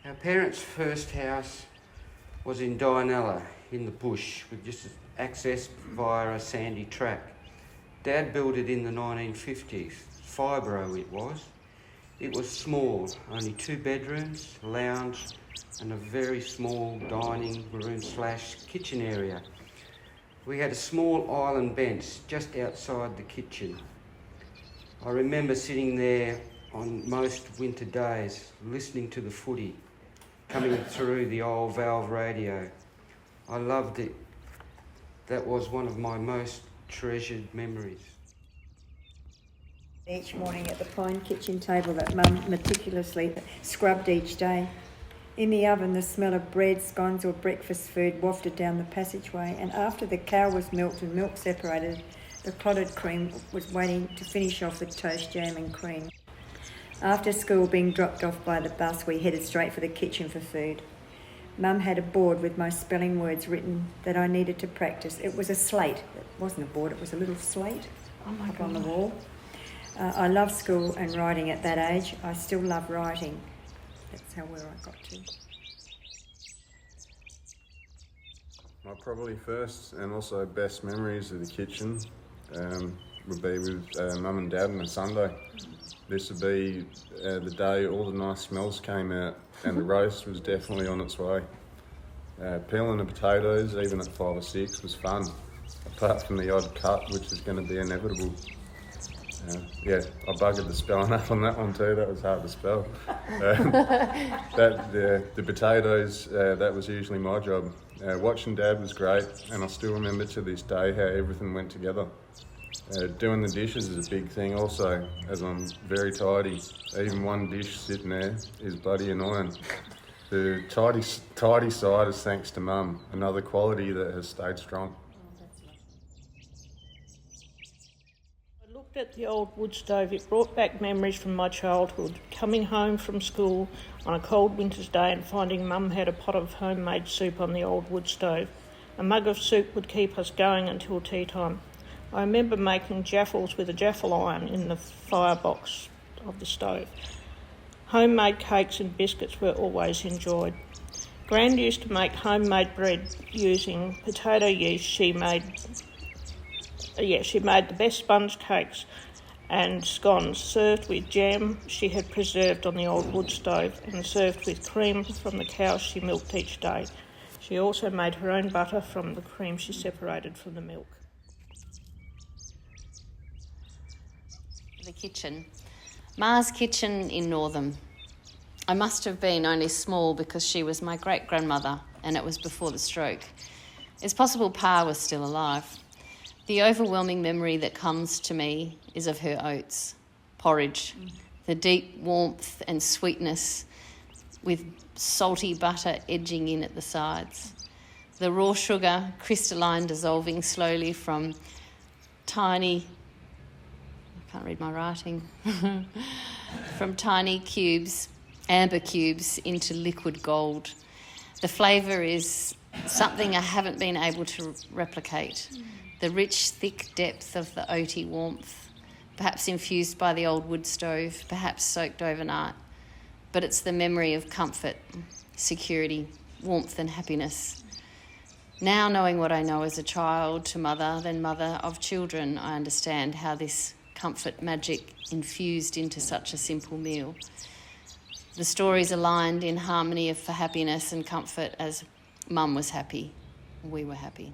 Our parents' first house was in Dianella, in the bush, with just access via a sandy track. Dad built it in the 1950s. Fibro it was. It was small, only 2 bedrooms, a lounge, and a very small dining room/kitchen area. We had a small island bench just outside the kitchen. I remember sitting there on most winter days, listening to the footy coming through the old valve radio. I loved it. That was one of my most treasured memories. Each morning at the pine kitchen table that Mum meticulously scrubbed each day. In the oven, the smell of bread, scones or breakfast food wafted down the passageway, and after the cow was milked and milk separated, the clotted cream was waiting to finish off with toast, jam and cream. After school, being dropped off by the bus, we headed straight for the kitchen for food. Mum had a board with my spelling words written that I needed to practice. It was a slate. It wasn't a board, it was a little slate up on the wall. I loved school and writing at that age. I still love writing. That's where I got to. My probably first and also best memories of the kitchen would be with Mum and Dad on a Sunday. This would be the day all the nice smells came out and the roast was definitely on its way. Peeling the potatoes, even at 5 or 6, was fun, apart from the odd cut, which is going to be inevitable. I buggered the spelling up on that one too. That was hard to spell. The potatoes, that was usually my job. Watching Dad was great, and I still remember to this day how everything went together. Doing the dishes is a big thing also, as I'm very tidy. Even one dish sitting there is bloody annoying. The tidy side is thanks to Mum, another quality that has stayed strong. I looked at the old wood stove. It brought back memories from my childhood, coming home from school on a cold winter's day and finding Mum had a pot of homemade soup on the old wood stove. A mug of soup would keep us going until tea time. I remember making jaffles with a jaffle iron in the firebox of the stove. Homemade cakes and biscuits were always enjoyed. Gran used to make homemade bread using potato yeast. She made the best sponge cakes and scones served with jam she had preserved on the old wood stove and served with cream from the cows she milked each day. She also made her own butter from the cream she separated from the milk. The kitchen. Ma's kitchen in Northam. I must have been only small because she was my great-grandmother and it was before the stroke. It's possible Pa was still alive. The overwhelming memory that comes to me is of her oats, porridge, the deep warmth and sweetness with salty butter edging in at the sides. The raw sugar, crystalline, dissolving slowly from tiny cubes, amber cubes, into liquid gold. The flavour is something I haven't been able to replicate. The rich, thick depth of the oaty warmth, perhaps infused by the old wood stove, perhaps soaked overnight. But it's the memory of comfort, security, warmth and happiness. Now, knowing what I know as a child to mother, then mother of children, I understand how this comfort magic infused into such a simple meal. The stories aligned in harmony for happiness and comfort as Mum was happy, we were happy.